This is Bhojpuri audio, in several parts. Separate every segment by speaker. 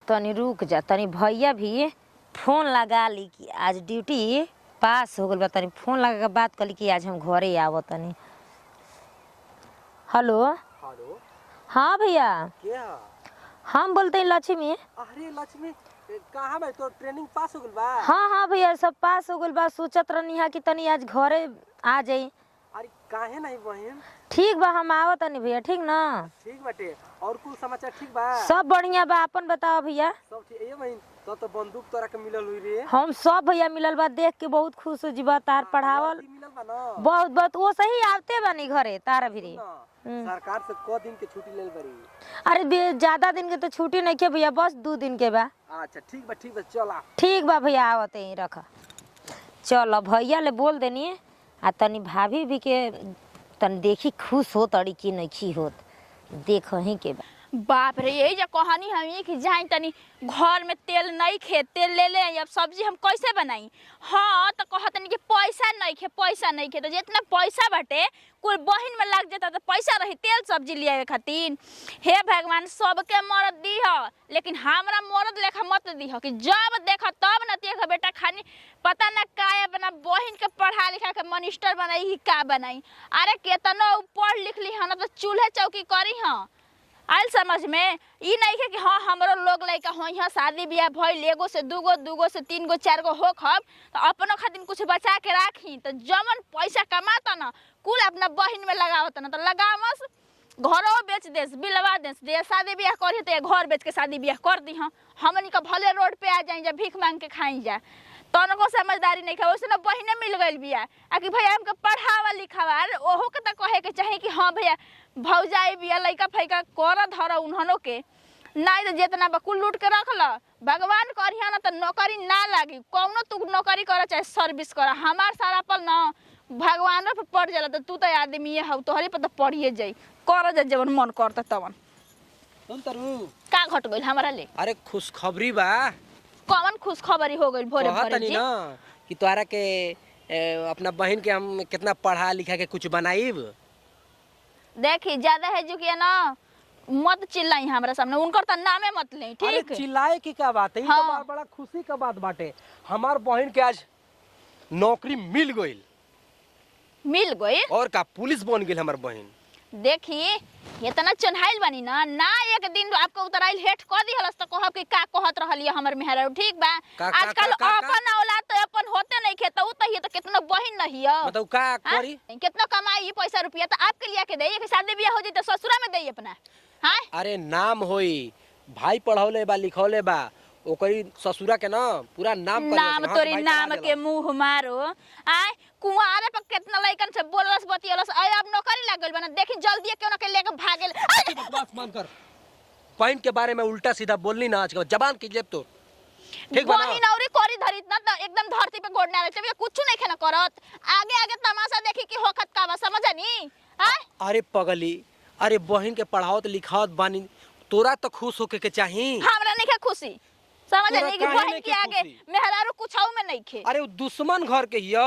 Speaker 1: तनी रुक जा, तनी भैया भी फोन लगा ली कि आज ड्यूटी पास हो गल बा। तनी फोन लगा के बात कली कि आज हम घरे आवत तनी। Hello
Speaker 2: hello.
Speaker 1: हाँ भैया,
Speaker 2: क्या?
Speaker 1: हम बोलते हैं लक्ष्मी।
Speaker 2: अरे लक्ष्मी, कहाँ भाई तो ट्रेनिंग पास हो गल बा?
Speaker 1: हाँ भैया, सब पास हो गल बा। सोचत रहनी कि तनी आज घरे आ जाई।
Speaker 2: अरे काहे नहीं बहन?
Speaker 1: ठीक बा, हम आवत तनी भैया। ठीक ना?
Speaker 2: ठीक बाटे। और कुल समाचार ठीक बा?
Speaker 1: सब बढ़िया बा, अपन बताओ भैया।
Speaker 2: सब ठीक है बहन। तो बंदूक तोरा के मिलल हुई रे?
Speaker 1: हम सब भैया मिलल बा, देख के बहुत खुश हो जीवा। तार पढ़ावल
Speaker 2: मिलल बा ना?
Speaker 1: बहुत बहुत वो सही आते बानी घरे तारा भी।
Speaker 2: सरकार से क दिन के छुट्टी लेल बड़ी?
Speaker 1: अरे ज्यादा दिन के तो छुट्टी नहीं के भैया, बस 2 दिन के बा।
Speaker 2: अच्छा ठीक बा चला।
Speaker 1: ठीक बा भैया, आवते ही रख। चलो भैया ले बोल देनी आ तनी भाभी भी के तनी देखी खुश हो तड़ी की नहीं होत, देख ही के बा।
Speaker 3: बाप रे, यही जो कहानी हम कि जाए तनी घर में तेल नहीं खे, तेल ले ले अब सब्जी हम कैसे बनाई। हाँ तो कहतनी कि पैसा नहीं खे तो जितना पैसा बाटे कुल बहिन में लग जाता तो पैसा रही तेल सब्जी लिया खातिर। हे भगवान, सबके मरद दीह लेकिन हमरा मरद लेखा मत दीह कि जब देखा तब न देख बेटा खानी पता न का अपना बहिन के पढ़ा लिखा के मिनिस्टर बनाई ही का बनाई। अरे केतना पढ़ लिख ली हन तो चूल्हे चौकी करी हाँ आयल समझ में। ई नहीं है कि हाँ हमरो लोग लइका हो यहाँ शादी ब्याह भइल एगो से दूगो से 3 गो 4 गो हो खब तो अपनों खातिर कुछ बचा के राखी तो जमन पैसा कमाता ना कुल अपना बहिन में लगावता ना तो लगावस घरों बेच देस बिलवा देस दे शादी ब्याह करी तो घर बेच के शादी ब्याह कर दी। हाँ हमनी का भले रोड पे आ जाए भीख मांग के खाई जाए तनको समझदारी नहीं खा। वैसे ना बहिने मिल गई बिया आ कि भैया हमके पढ़ावा लिखावा ओहो के तो कहे के चाहे कि हाँ भैया भौजाई बिया लइका फैका कर धर उन्हनों के नहीं तो जितना कुल लूट के रख ल भगवान करिया ना तो नौकरी ना लागी कौनो तू नौकरी कर चाहे सर्विस कर हमार सारा पल ना भगवानों पे पड़ जाला तो तू तो आदमी है तोहरे पे तो पढ़िए जाई कर जा जवन मन करता तवन।
Speaker 2: सुन तरु
Speaker 3: का घट गइल हमरा ले?
Speaker 2: अरे खुशखबरी बा।
Speaker 3: कौन खुशखबरी हो गइल भोरे भोरे जी?
Speaker 2: ना कि तोरा के अपना बहन के हम कितना पढ़ा लिखा के कुछ बनाईब।
Speaker 3: देखी ज्यादा है जो कि ना मत चिल्लाई हमरा सामने, उनकर तो नामे मत ले ठीक।
Speaker 2: चिल्लाए की क्या बात है?
Speaker 3: हाँ।
Speaker 2: तो बड़ा खुशी का बात बाटे। हमार बहन के आज नौकरी मिल गई और का पुलिस बन गई हमार बहन। देखी
Speaker 3: इतना चन्हाइल बनी ना एक दिन आपको उतराइल हेठ कर दी हलस तो कहब कि का कहत रहलिए हमर मेहरा ठीक बा। आजकल अपन औलाद तो अपन होते नहीं खे तो तो कितना बहिन नहीं है
Speaker 2: मतलब का करी
Speaker 3: कितना कमाई पैसा रुपया तो आपके लिया के दे कि शादी ब्याह हो जाए तो ससुरा में दे अपना। हाँ
Speaker 2: अरे नाम होई भाई पढ़ौले बा लिखौले बा ओकरी ससुरा के ना पूरा नाम
Speaker 3: तोरी नाम के मुंह मारो। आय कुंवारे पर कितना लइकन से बोललस बतियलस आय अब नौकरी लाग गइल बना देखी जल्दी क्यों ना के लेके भागेल।
Speaker 2: बस मान कर पॉइंट के बारे में उल्टा सीधा बोलनी ना आज के जबान की जेब तो ठीक बा ना।
Speaker 3: बहिन औरी कोरी धरित ना तो एकदम धरती पे गोड़ना रहे तब कुछ नहीं खेना करत आगे आगे तमाशा देखी कि होखत का बा समझनी। आय
Speaker 2: अरे पगली अरे बहन के पढ़ावत लिखावत बानी तोरा तो खुश होके के चाही।
Speaker 3: हमरा नहीं के खुशी समझनी कि बहन के आगे मेहरारू कुछाऊ में नहीं खे।
Speaker 2: अरे दुश्मन घर के हिया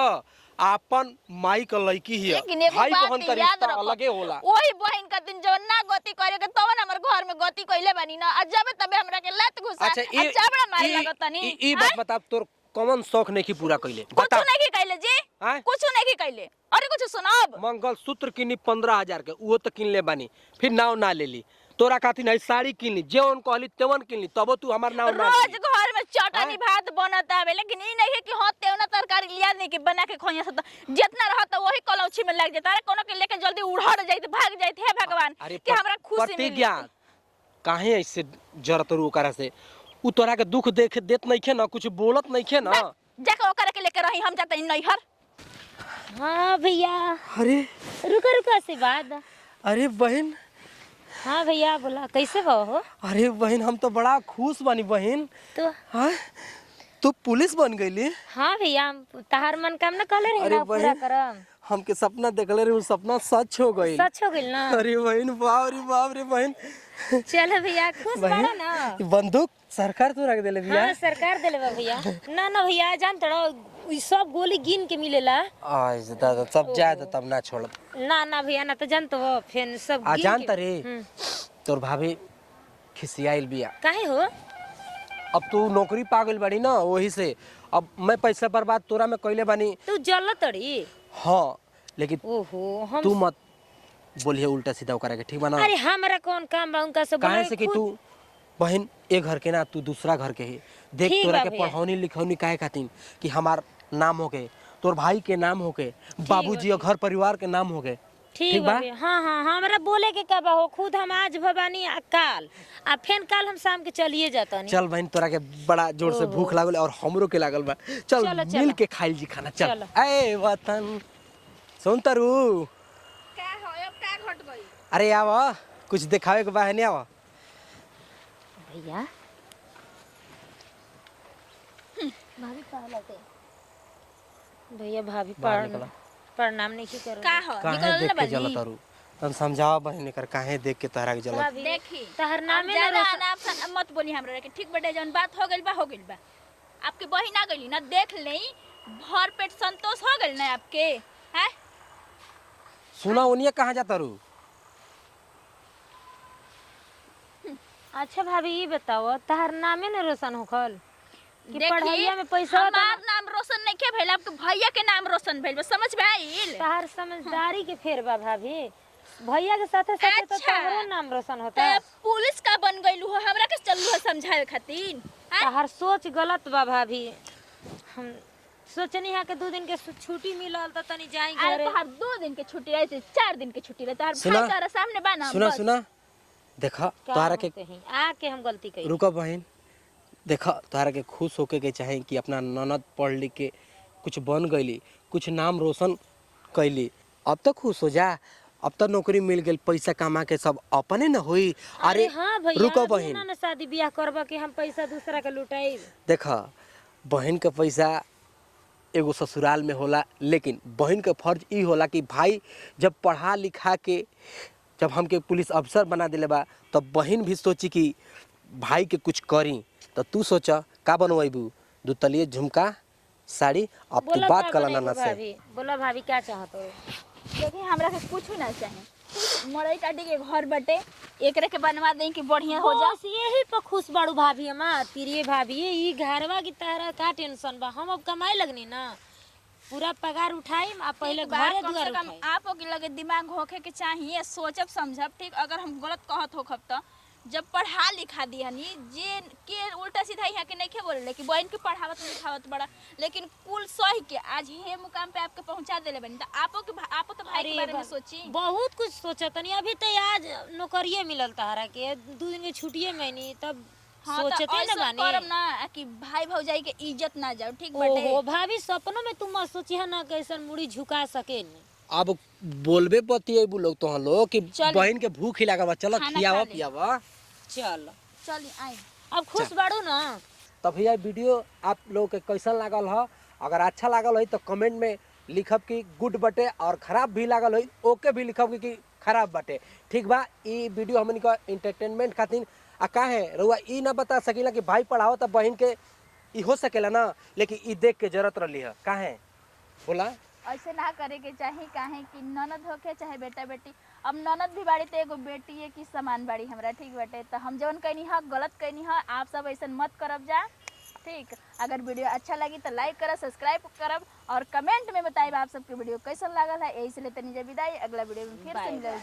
Speaker 2: आपन माई का लड़की हिया भाई बहन का रिश्ता अलगे होला।
Speaker 3: वही बहन का दिन जो ना गति करे के तवन हमर घर में गति कइले बानी ना अजब तबे हमरा के लत घुसा
Speaker 2: अच्छा
Speaker 3: बड़ा मारे लगतनी।
Speaker 2: ई बात बता तोर कौन शौक नहीं की पूरा कइले
Speaker 3: कुछ नहीं की कइले जी कुछ नहीं की कइले। अरे कुछ सुनाब
Speaker 2: मंगलसूत्र किनी 15,000 के वो तो किन ले बानी फिर नाव ना ले ली तोरा खातिर नहीं साड़ी किन ली जेवन कहली तेवन किन ली तब तू हमार नाव ना
Speaker 3: रोज घर में चटनी भात बनता है लेकिन ई नहीं है कि हां तेवना तरकारी लिया नहीं कि बना के खोइया से जितना रहता वही कलौछी में लग जाता। अरे कोनो के लेके जल्दी उड़हड़ जाई त भाग जाई हे भगवान कि हमरा खुशी मिली। प्रतिज्ञा काहे ऐसे जरत रू करा से उ तोरा के दुख देख देत नहीं खे ना कुछ बोलत नहीं खे ना जाके ओकरा के लेके रही हम जाते नैहर।
Speaker 1: हाँ भैया।
Speaker 2: अरे
Speaker 1: रुका से बाद।
Speaker 2: अरे बहन।
Speaker 1: हाँ भैया बोला कैसे हो?
Speaker 2: अरे बहन हम तो बड़ा खुश बनी बहन।
Speaker 1: तो
Speaker 2: हाँ तू पुलिस बन गईली?
Speaker 1: हाँ भैया तहार मन काम ना कहले रही ना पूरा करम
Speaker 2: हमके सपना देखले रही सपना सच हो गई।
Speaker 1: सच हो गई ना?
Speaker 2: अरे बहन बाप रे बहन।
Speaker 1: चलो भैया खुश बड़ा ना।
Speaker 2: बंदूक सरकार तो रख देले भैया।
Speaker 1: हाँ सरकार देले बा भैया। ना भैया जान तड़ो सब गोली गिन के मिलेला।
Speaker 2: आज दादा सब जाए तो तब ना छोड़।
Speaker 1: ना भैया ना तो जान तो फिर सब
Speaker 2: आ जानता रे तोर भाभी खिसियाइल बिया।
Speaker 1: काहे हो?
Speaker 2: अब तू नौकरी पा गइल बानी ना, वही से अब मैं पैसा बर्बाद तोरा में कइले बानी।
Speaker 1: तू जल तड़ी।
Speaker 2: हाँ लेकिन
Speaker 1: ओहो हम
Speaker 2: तू मत बोलिए उल्टा सीधा करे के, ठीक बा ना?
Speaker 1: अरे हमरा कौन काम बा उनका से
Speaker 2: काहे
Speaker 1: बोले
Speaker 2: से कि तू बहन एक घर के ना, तू दूसरा घर के ही देख।
Speaker 1: ठीक
Speaker 2: तोरा
Speaker 1: बा
Speaker 2: के
Speaker 1: भैया।
Speaker 2: पढ़ौनी लिखौनी काहे खातिर कि हमार नाम हो गए, तोर भाई के नाम हो गए, बाबूजी और घर परिवार के नाम हो गए।
Speaker 1: ठीक बा भैया। हाँ हाँ हमरा बोले के का बा हो, खुद हम आज भवानी आ काल आ फेन काल हम शाम के चलिए जाता नहीं।
Speaker 2: चल बहन तोरा के बड़ा जोर से भूख लागल और हमरो के लागल बा। चल
Speaker 1: चलो, चलो।
Speaker 2: मिल के खाइल जी खाना। चल
Speaker 1: चलो।
Speaker 2: ए वतन सुन तरु,
Speaker 3: का हो अब का घट गई?
Speaker 2: अरे आवा कुछ दिखावे के बा है, नहीं आवा
Speaker 1: भैया भाभी पहलते भैया भाभी
Speaker 2: बाहर निकला।
Speaker 1: प्रणाम नहीं कर
Speaker 3: का हो
Speaker 2: काहे
Speaker 3: निकल
Speaker 2: देख
Speaker 3: ना
Speaker 2: के जला
Speaker 3: बनी।
Speaker 2: तारू? तन समझावा बहन कर काहे देख के तहरा के जला।
Speaker 3: देखी
Speaker 1: तहर नाम है
Speaker 3: ज्यादा
Speaker 1: ना
Speaker 3: अनाप शनाप मत बोली हमरा के, ठीक बटे जौन बात हो गइल बा। आपके बहिन आ गइली ना, देख लेई भर पेट संतोष हो गइल ना आपके, हैं?
Speaker 2: सुना उनिया कहाँ जाता रू?
Speaker 1: अच्छा भाभी ये बताओ तहर नाम है ना रोशन होखल कि
Speaker 3: देखी,
Speaker 1: पढ़ाइया में पैसा
Speaker 3: हमार नाम रोशन नहीं के भइल, आपके भैया के नाम रोशन भइल बा, समझ में आइल?
Speaker 1: तहर समझदारी के फेर बा भाभी, भैया के साथे साथे तो
Speaker 3: अच्छा।
Speaker 1: तहरो नाम रोशन होता।
Speaker 3: ते पुलिस का बन गइलू हो, हमरा के चललू हो समझावे खातिर, हैं?
Speaker 1: तहर सोच गलत बा भाभी। हम सोचनी है कि 2 दिन के छुट्टी मिलल त तनी जाई
Speaker 3: अरे
Speaker 1: घरे।
Speaker 3: तोहार 2 दिन के छुट्टी रहे, 4 दिन के छुट्टी रहे, तोहार
Speaker 2: सुना?
Speaker 3: भाई तारा सामने बा ना।
Speaker 2: सुना
Speaker 3: बस।
Speaker 2: सुना देखा
Speaker 1: क्या
Speaker 2: तोहरा के
Speaker 1: होते हैं? आके हम गलती करी।
Speaker 2: रुका बहन, देखा तोहरा के खुश होके के चाहे कि अपना ननद पढ़ लिख के कुछ बन गईली, कुछ नाम रोशन कैली, अब तो खुश हो जा। अब तो नौकरी मिल गई, पैसा कमा के सब अपने न होई। अरे
Speaker 1: हाँ भैया
Speaker 2: रुको
Speaker 1: अभी
Speaker 2: बहन,
Speaker 1: ना शादी ब्याह करबा कि हम पैसा दूसरा के लुटाई।
Speaker 2: देखा बहन के पैसा एगो ससुराल में होला, लेकिन बहन के फर्ज ई होला कि भाई जब पढ़ा लिखा के जब हमके पुलिस अफसर बना दिले बा, तब बहन भी सोची कि भाई के कुछ करी। तो तू सोचा का बनवाइबू? 2 तलिए झुमका साड़ी। अब तू बात कला नाना से।
Speaker 1: बोला भाभी क्या चाहत हो?
Speaker 3: देखिए हमरा के कुछ ना चाहे, मरई काटी के घर बटे एकरे के बनवा दें कि बढ़िया हो जा।
Speaker 1: बस यही पर खुश बाड़ू भाभी हमार। तिरिये भाभी ई घरवा की तरह का टेंशन बा, हम अब कमाई लगनी ना, पूरा पगार उठाई आ पहले घरे
Speaker 3: कम
Speaker 1: दुआर
Speaker 3: से कम
Speaker 1: उठाई।
Speaker 3: आपो के लगे दिमाग होखे के चाहिए, सोचब समझब। ठीक, अगर हम गलत कहत होखब तो जब पढ़ा लिखा दिहनी जे के उल्टा सीधा यहाँ के नहीं के बोले कि बहन के पढ़ावत लिखावत बड़ा, लेकिन कुल सही के आज हे मुकाम पे आपके पहुंचा देले बनी। तो आपो तो भाई के बारे में सोची।
Speaker 1: बहुत कुछ सोचतनी, अभी तो आज नौकरिये मिलल तहरा के 2 दिन के छुट्टिए में नहीं, तब
Speaker 3: हाँ,
Speaker 1: सोचते
Speaker 3: तो
Speaker 1: न
Speaker 3: ऐसा
Speaker 1: बानी।
Speaker 3: करम ना कि भाई भौजाई के इज्जत ना जाओ, ठीक बटे।
Speaker 1: ओहो भाभी सपनों में तुम मत सोची है ना कैसन मुड़ी झुका सके।
Speaker 2: अब बोलबे बतिएबू लोग तो लोग कि
Speaker 3: चल।
Speaker 2: बहन के भूख ही लगा, चलो
Speaker 3: खाना
Speaker 2: खियावा
Speaker 3: खा ले।
Speaker 2: पियावा।
Speaker 1: चल
Speaker 3: चली आई।
Speaker 1: अब खुश बाड़ू ना।
Speaker 2: तब भैया वीडियो आप लोग के कैसन लागल है? अगर अच्छा लागल है तो कमेंट में लिखब कि गुड बटे, और खराब भी लागल है ओके भी लिखब कि खराब बटे। ठीक बा, ई वीडियो हमन का एंटरटेनमेंट खातिर आ काहे रउआ ई ना बता सकीला कि भाई पढ़ाओ तो बहन के ई हो सकेला ना, लेकिन ई देख के जरूरत रही है। काहे बोला
Speaker 3: ऐसे ना करे के चाही, काहे कि ननद होके चाहे बेटा बेटी, अब ननद भी बाड़ी तो एगो बेटी है कि समान बाड़ी हमरा, ठीक बटे। तो हम जवन कहनी है गलत कहनी है, आप सब ऐसा मत करब जा। ठीक, अगर वीडियो अच्छा लगी तो लाइक करब, सब्सक्राइब करब और कमेंट में बताइब आप सबके वीडियो कैसन लागल है। यही से लेते नहीं विदाई, अगला वीडियो में फिर से मिले।